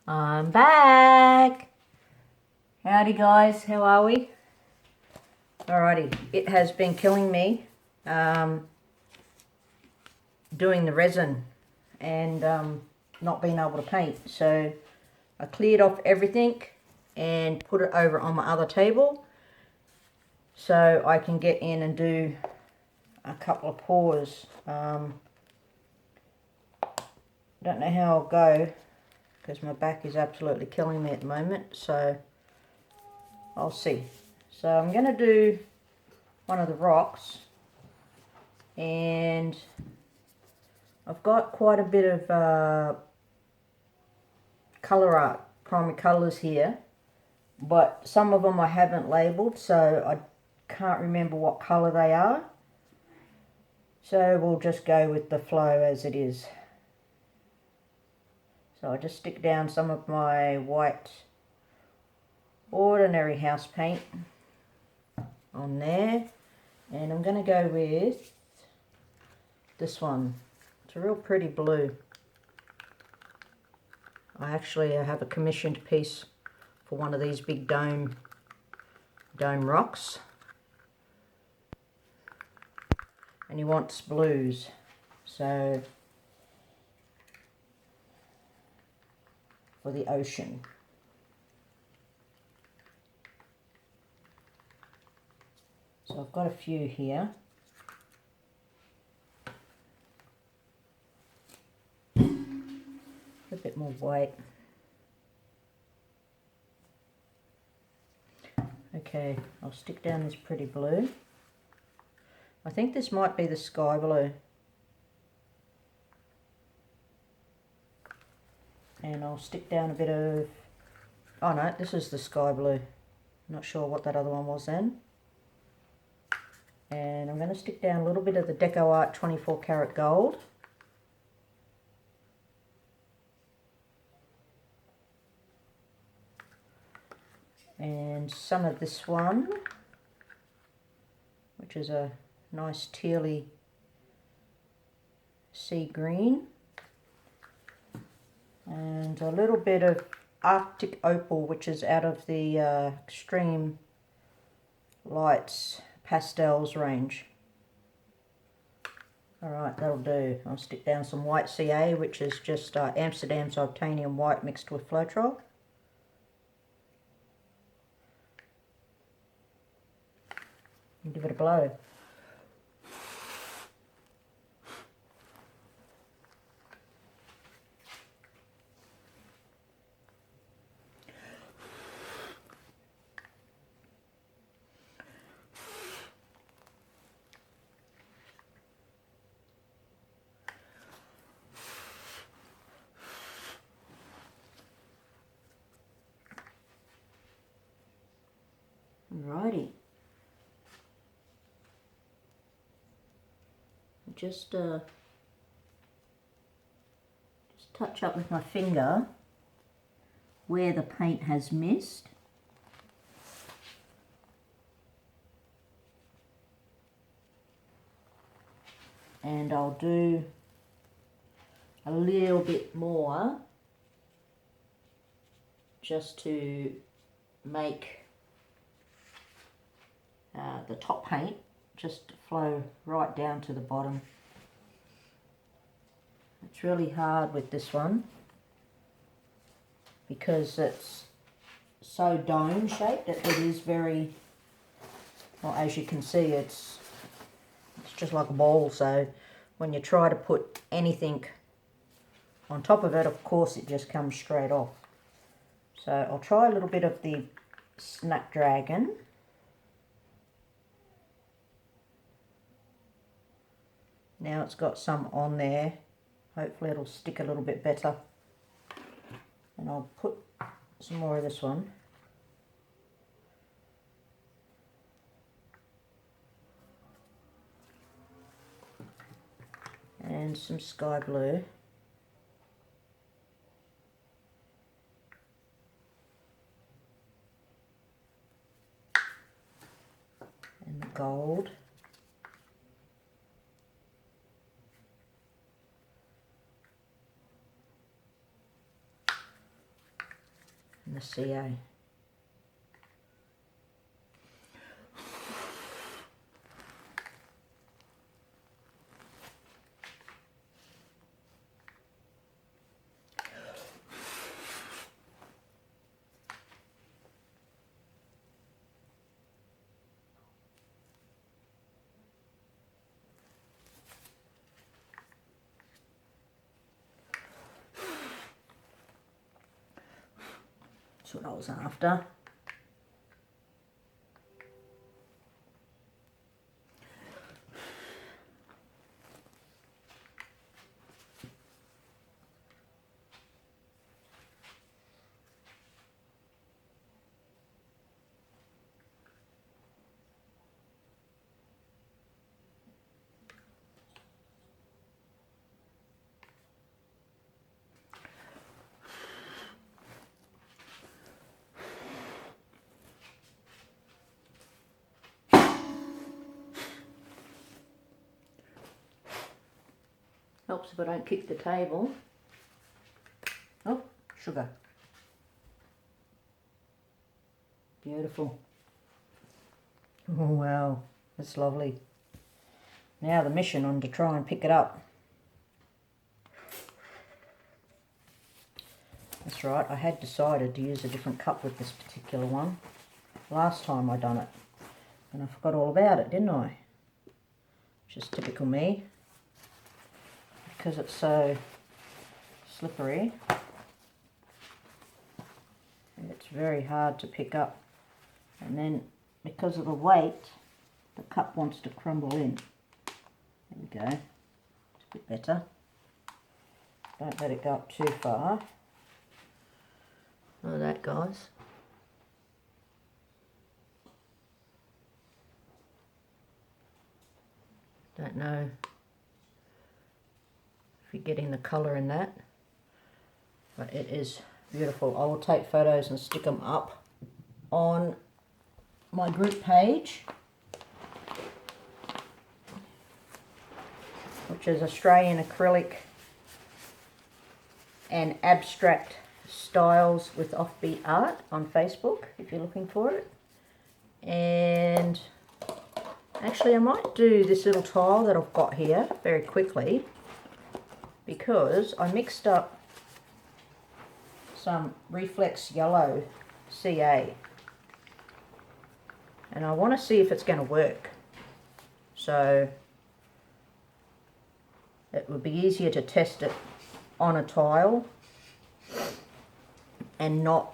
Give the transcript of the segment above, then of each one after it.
I'm back. Howdy guys, how are we? Alrighty, it has been killing me doing the resin and not being able to paint. So I cleared off everything and put it over on my other table so I can get in and do a couple of pours. Don't know how I'll go because my back is absolutely killing me at the moment, so I'll see. So I'm going to do one of the rocks, and I've got quite a bit of colour art, primary colours here, but some of them I haven't labelled, so I can't remember what colour they are. So we'll just go with the flow as it is. So I just stick down some of my white ordinary house paint on there, and I'm going to go with this one. It's a real pretty blue. I actually have a commissioned piece for one of these big dome rocks, and he wants blues, so for the ocean. So I've got a few here. A bit more white. Okay, I'll stick down this pretty blue. I think this might be the sky blue. And I'll stick down a bit of, oh no, this is the sky blue. Not sure what that other one was then. And I'm going to stick down a little bit of the Deco Art 24 karat gold. And some of this one, which is a nice tealy sea green. And a little bit of Arctic Opal, which is out of the Extreme Lights Pastels range. Alright, that'll do. I'll stick down some white CA, which is just Amsterdam Titanium White mixed with floetrol. And give it a blow. Alrighty. Just touch up with my finger where the paint has missed. And I'll do a little bit more just to make the top paint just flow right down to the bottom. It's really hard with this one because it's so dome shaped that it is very, well, as you can see, it's just like a ball. So when you try to put anything on top of it, of course it just comes straight off. So I'll try a little bit of the Snapdragon. Now it's got some on there. Hopefully it'll stick a little bit better. And I'll put some more of this one. And some sky blue. And the gold. and the CA. That's what I was after. Helps if I don't kick the table. Oh, sugar. Beautiful. Oh wow, that's lovely. Now the mission on to try and pick it up. That's right, I had decided to use a different cup with this particular one last time I done it. And I forgot all about it, didn't I? Which is typical me. Because it's so slippery, it's very hard to pick up. And then because of the weight, the cup wants to crumble in. There we go. It's a bit better. Don't let it go up too far. Look at that, guys. Don't know if you're getting the colour in that, but it is beautiful. I will take photos and stick them up on my group page, which is Australian Acrylic and Abstract Styles with Offbeat Art on Facebook, if you're looking for it. And actually I might do this little tile that I've got here very quickly, because I mixed up some Reflex Yellow CA and I want to see if it's going to work. So it would be easier to test it on a tile and not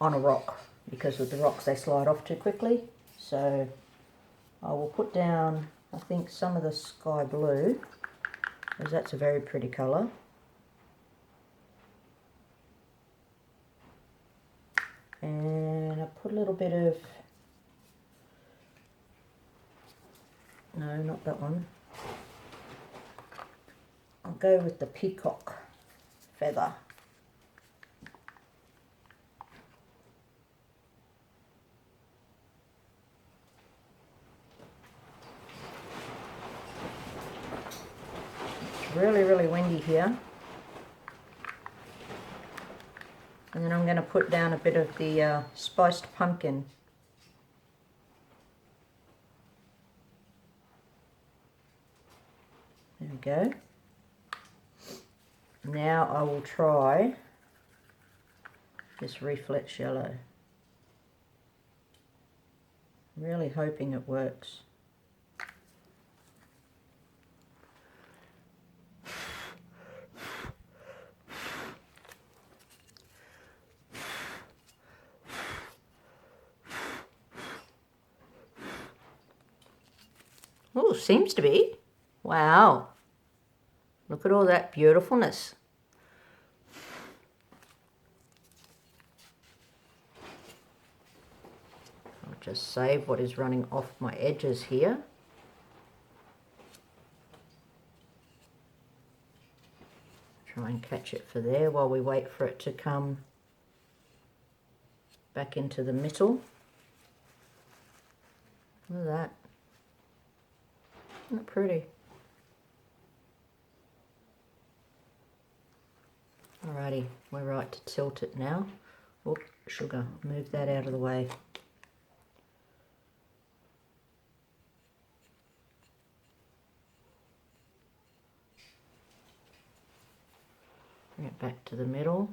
on a rock, because with the rocks they slide off too quickly. So I will put down, I think, some of the sky blue, because that's a very pretty colour. And I put a little bit of, no, not that one. I'll go with the peacock feather. It's really, really windy here. And then I'm going to put down a bit of the spiced pumpkin. There we go. Now I will try this Reflex Yellow. I'm really hoping it works. Oh, seems to be. Wow. Look at all that beautifulness. I'll just save what is running off my edges here. Try and catch it for there while we wait for it to come back into the middle. Look at that. Isn't that pretty? Alrighty, we're right to tilt it now. Whoop, sugar. Move that out of the way. Bring it back to the middle.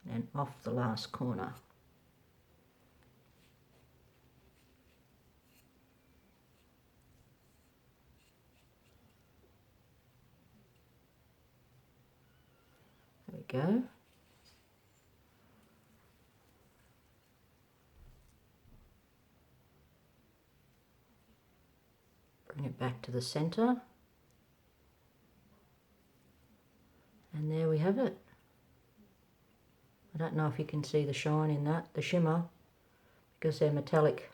And off the last corner. There we go. Bring it back to the center. And there we have it. I don't know if you can see the shine in that, the shimmer, because they're metallic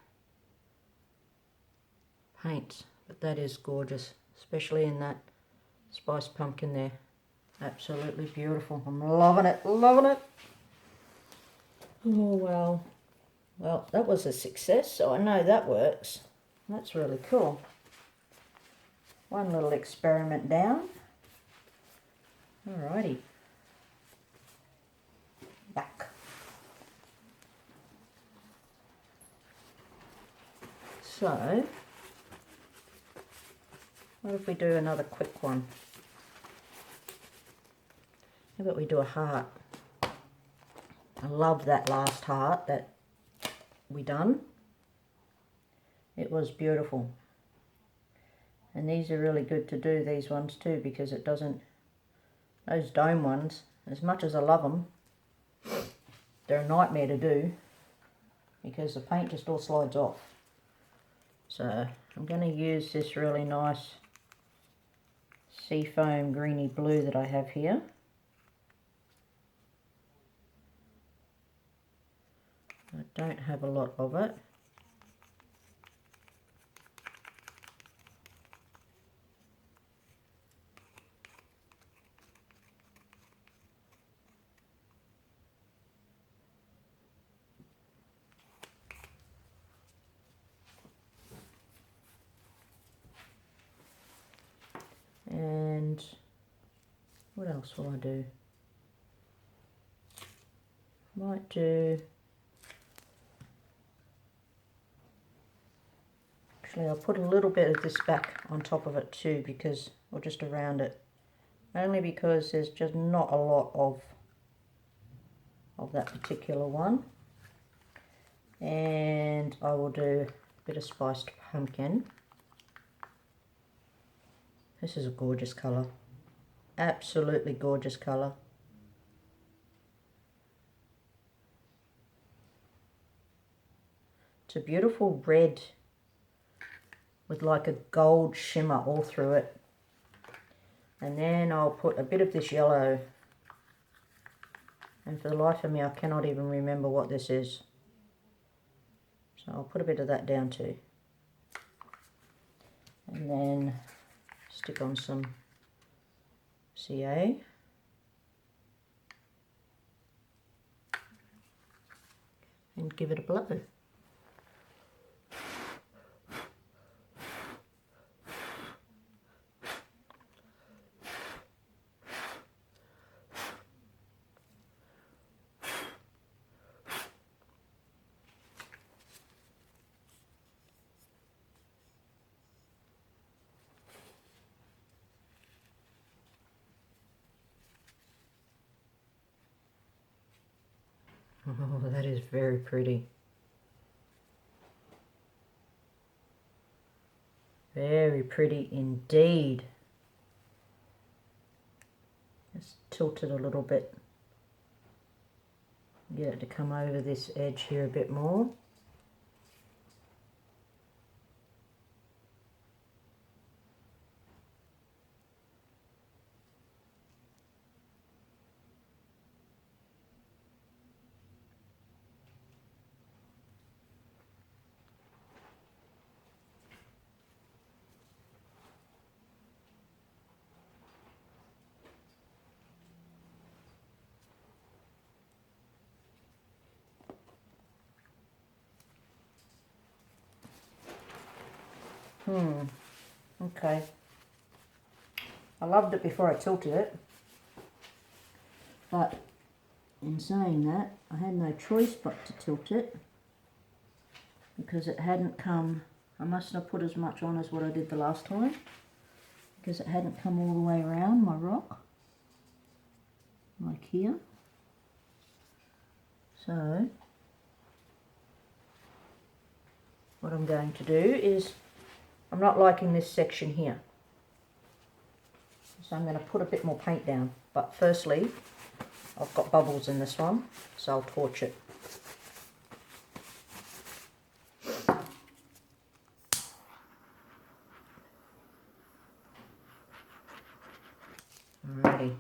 paints, but that is gorgeous, especially in that spiced pumpkin there. Absolutely beautiful. I'm loving it, loving it. Oh well. Well, that was a success, so I know that works. That's really cool. One little experiment down. Alrighty. Back. So, what if we do another quick one? How about we do a heart? I love that last heart that we done. It was beautiful. And these are really good to do, these ones too, because it doesn't, those dome ones, as much as I love them, they're a nightmare to do because the paint just all slides off. So I'm going to use this really nice seafoam greeny blue that I have here. I don't have a lot of it. And what else will I do? Might do, actually I'll put a little bit of this back on top of it too, because, or just around it, only because there's just not a lot of that particular one. And I will do a bit of spiced pumpkin. This is a gorgeous colour, absolutely gorgeous colour. It's a beautiful red with like a gold shimmer all through it. And then I'll put a bit of this yellow, and for the life of me I cannot even remember what this is, so I'll put a bit of that down too. And then stick on some CA. And give it a blow. Oh, that is very pretty. Very pretty indeed. Just tilt it a little bit. Get it to come over this edge here a bit more. Okay. I loved it before I tilted it. But in saying that, I had no choice but to tilt it. Because it hadn't come, I mustn't have put as much on as what I did the last time. Because it hadn't come all the way around my rock. Like here. So, what I'm going to do is, I'm not liking this section here. So I'm going to put a bit more paint down. But firstly, I've got bubbles in this one, so I'll torch it. Alrighty.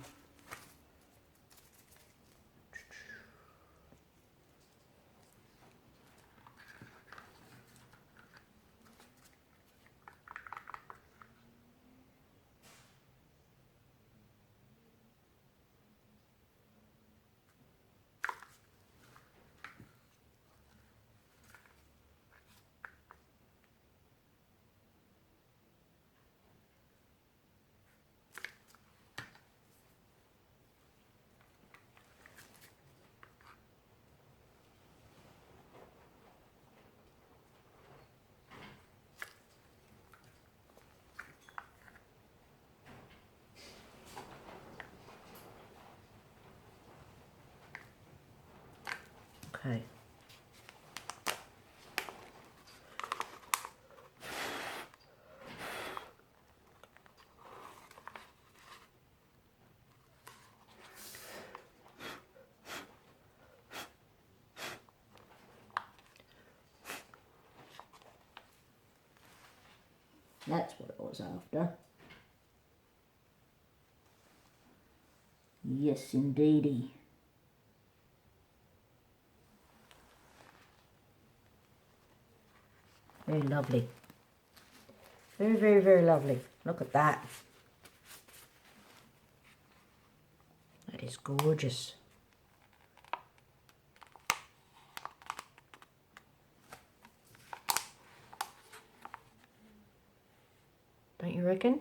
Okay. That's what it was after. Yes, indeedy. Very lovely. Very, very, very lovely. Look at that. That is gorgeous. Don't you reckon?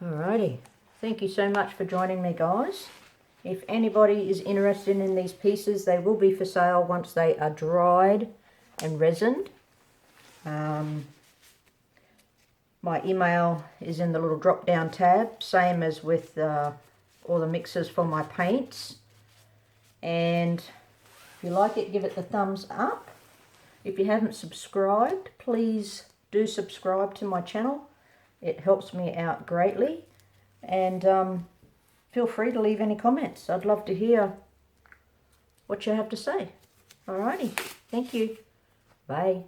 Alrighty. Thank you so much for joining me, guys. If anybody is interested in these pieces, they will be for sale once they are dried and resined. My email is in the little drop down tab, same as with all the mixes for my paints. And if you like it, give it the thumbs up. If you haven't subscribed, please do subscribe to my channel. It helps me out greatly. And feel free to leave any comments. I'd love to hear what you have to say. Alrighty, thank you. Bye.